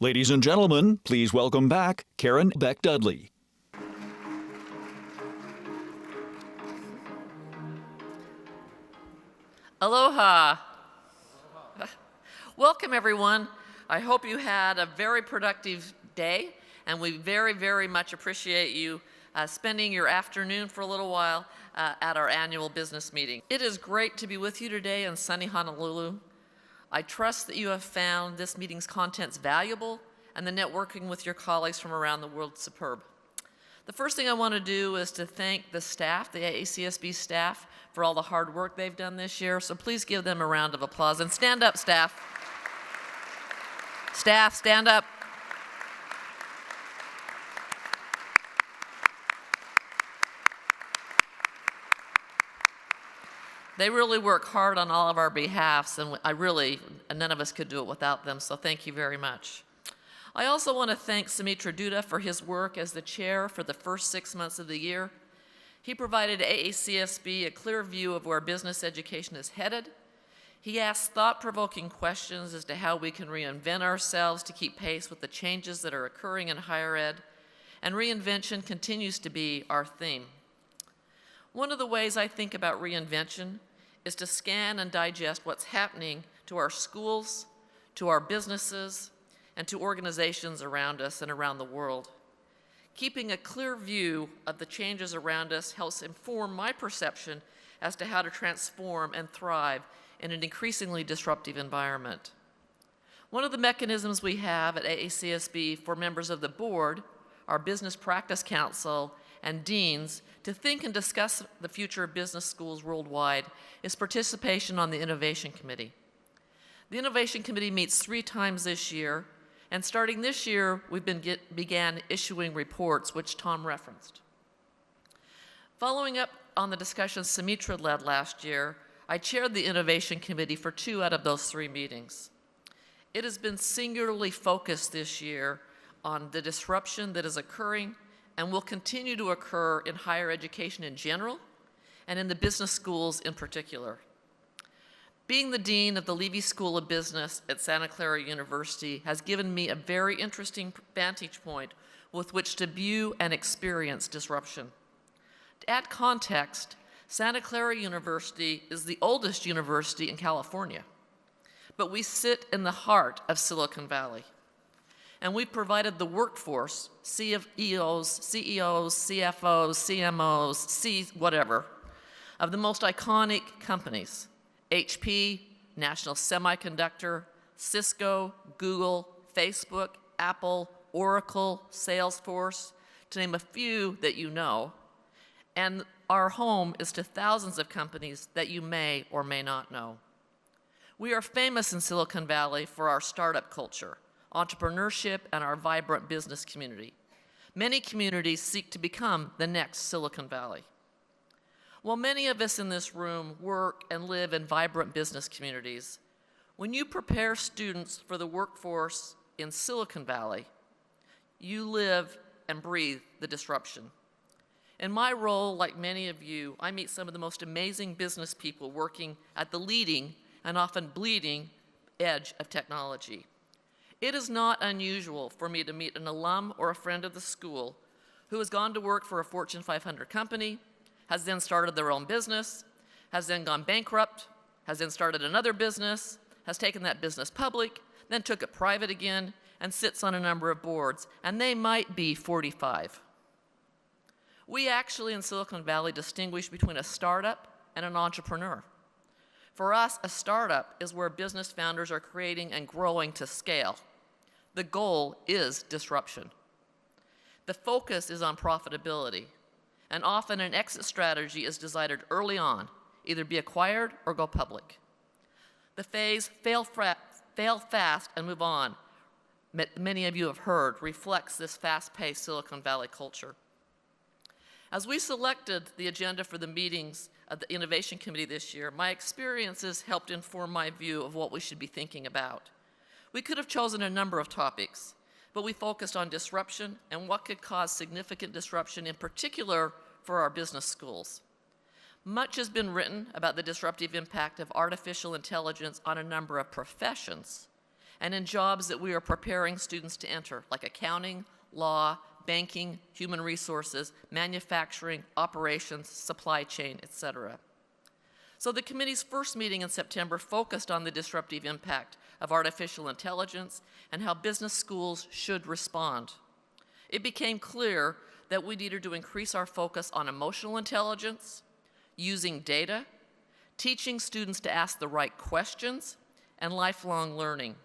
Ladies and gentlemen, please welcome back Caryn Beck-Dudley. Aloha. Welcome, everyone. I hope you had a very productive day, and we very, very much appreciate you spending your afternoon for a little while at our annual business meeting. It is great to be with you today in sunny Honolulu. I trust that you have found this meeting's contents valuable and the networking with your colleagues from around the world superb. The first thing I want to do is to thank the staff, the AACSB staff, for all the hard work they've done this year, so please give them a round of applause. And stand up, staff. Staff, stand up. They really work hard on all of our behalfs, and none of us could do it without them, so thank you very much. I also want to thank Sumitra Duda for his work as the chair for the first 6 months of the year. He provided AACSB a clear view of where business education is headed. He asked thought-provoking questions as to how we can reinvent ourselves to keep pace with the changes that are occurring in higher ed, and reinvention continues to be our theme. One of the ways I think about reinvention is to scan and digest what's happening to our schools, to our businesses, and to organizations around us and around the world. Keeping a clear view of the changes around us helps inform my perception as to how to transform and thrive in an increasingly disruptive environment. One of the mechanisms we have at AACSB for members of the board, our Business Practice Council, and deans to think and discuss the future of business schools worldwide is participation on the Innovation Committee. The Innovation Committee meets 3 times this year, and starting this year, we began issuing reports, which Tom referenced. Following up on the discussions Sumitra led last year, I chaired the Innovation Committee for 2 out of those 3 meetings. It has been singularly focused this year on the disruption that is occurring and will continue to occur in higher education in general and in the business schools in particular. Being the dean of the Leavey School of Business at Santa Clara University has given me a very interesting vantage point with which to view and experience disruption. To add context, Santa Clara University is the oldest university in California, but we sit in the heart of Silicon Valley. And we've provided the workforce, CEOs, CFOs, CMOs, whatever, of the most iconic companies: HP, National Semiconductor, Cisco, Google, Facebook, Apple, Oracle, Salesforce, to name a few that you know. And our home is to thousands of companies that you may or may not know. We are famous in Silicon Valley for our startup culture, entrepreneurship, and our vibrant business community. Many communities seek to become the next Silicon Valley. While many of us in this room work and live in vibrant business communities, when you prepare students for the workforce in Silicon Valley, you live and breathe the disruption. In my role, like many of you, I meet some of the most amazing business people working at the leading and often bleeding edge of technology. It is not unusual for me to meet an alum or a friend of the school who has gone to work for a Fortune 500 company, has then started their own business, has then gone bankrupt, has then started another business, has taken that business public, then took it private again, and sits on a number of boards, and they might be 45. We actually in Silicon Valley distinguish between a startup and an entrepreneur. For us, a startup is where business founders are creating and growing to scale. The goal is disruption. The focus is on profitability, and often an exit strategy is decided early on, either be acquired or go public. The phase fail fast and move on, many of you have heard, reflects this fast-paced Silicon Valley culture. As we selected the agenda for the meetings of the Innovation Committee this year, my experiences helped inform my view of what we should be thinking about. We could have chosen a number of topics, but we focused on disruption and what could cause significant disruption, in particular for our business schools. Much has been written about the disruptive impact of artificial intelligence on a number of professions and in jobs that we are preparing students to enter, like accounting, law, banking, human resources, manufacturing, operations, supply chain, etc. So the committee's first meeting in September focused on the disruptive impact of artificial intelligence and how business schools should respond. It became clear that we needed to increase our focus on emotional intelligence, using data, teaching students to ask the right questions, and lifelong learning.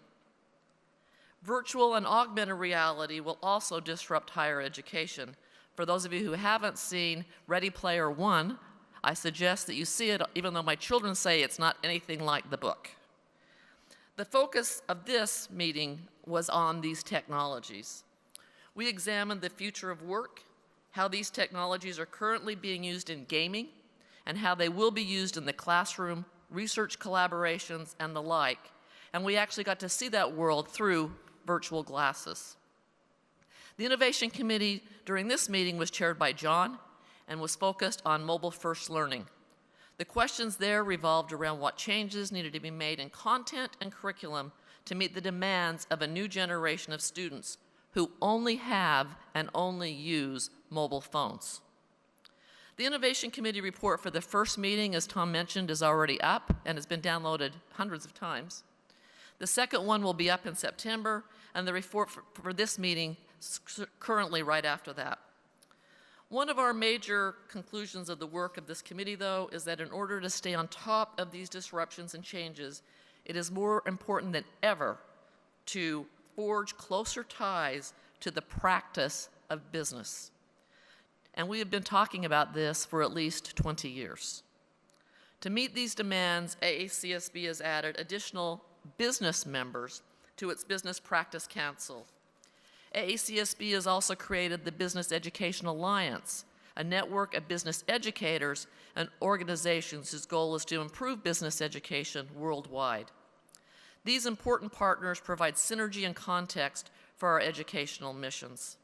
Virtual and augmented reality will also disrupt higher education. For those of you who haven't seen Ready Player One, I suggest that you see it, even though my children say it's not anything like the book. The focus of this meeting was on these technologies. We examined the future of work, how these technologies are currently being used in gaming, and how they will be used in the classroom, research collaborations, and the like. And we actually got to see that world through virtual glasses. The Innovation Committee during this meeting was chaired by John and was focused on mobile-first learning. The questions there revolved around what changes needed to be made in content and curriculum to meet the demands of a new generation of students who only have and only use mobile phones. The Innovation Committee report for the first meeting, as Tom mentioned, is already up and has been downloaded hundreds of times. The second one will be up in September, and the report for this meeting is currently right after that. One of our major conclusions of the work of this committee, though, is that in order to stay on top of these disruptions and changes, it is more important than ever to forge closer ties to the practice of business. And we have been talking about this for at least 20 years. To meet these demands, AACSB has added additional business members to its Business Practice Council. AACSB has also created the Business Education Alliance, a network of business educators and organizations whose goal is to improve business education worldwide. These important partners provide synergy and context for our educational missions.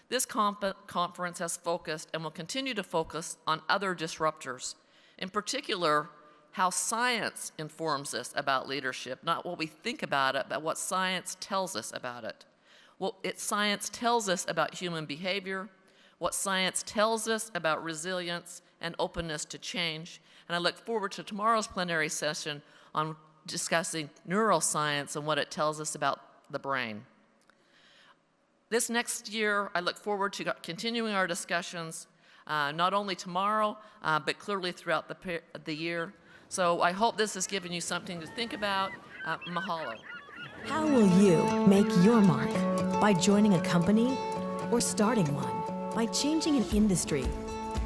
This conference has focused and will continue to focus on other disruptors, in particular, how science informs us about leadership, not what we think about it, but what science tells us about it. What science tells us about human behavior, what science tells us about resilience and openness to change. And I look forward to tomorrow's plenary session on discussing neuroscience and what it tells us about the brain. This next year, I look forward to continuing our discussions, not only tomorrow, but clearly throughout the year. So I hope this has given you something to think about. Mahalo. How will you make your mark? By joining a company or starting one? By changing an industry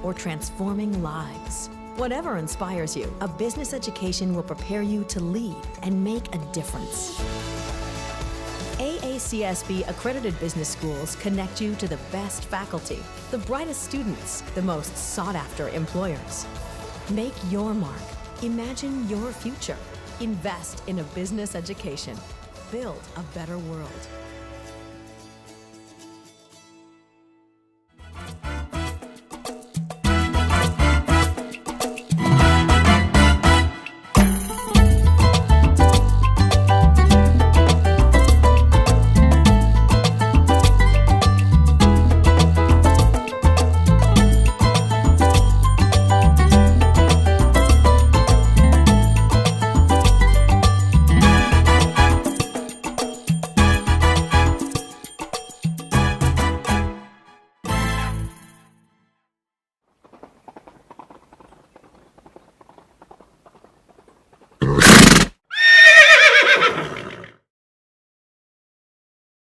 or transforming lives? Whatever inspires you, a business education will prepare you to lead and make a difference. AACSB accredited business schools connect you to the best faculty, the brightest students, the most sought-after employers. Make your mark. Imagine your future. Invest in a business education. Build a better world.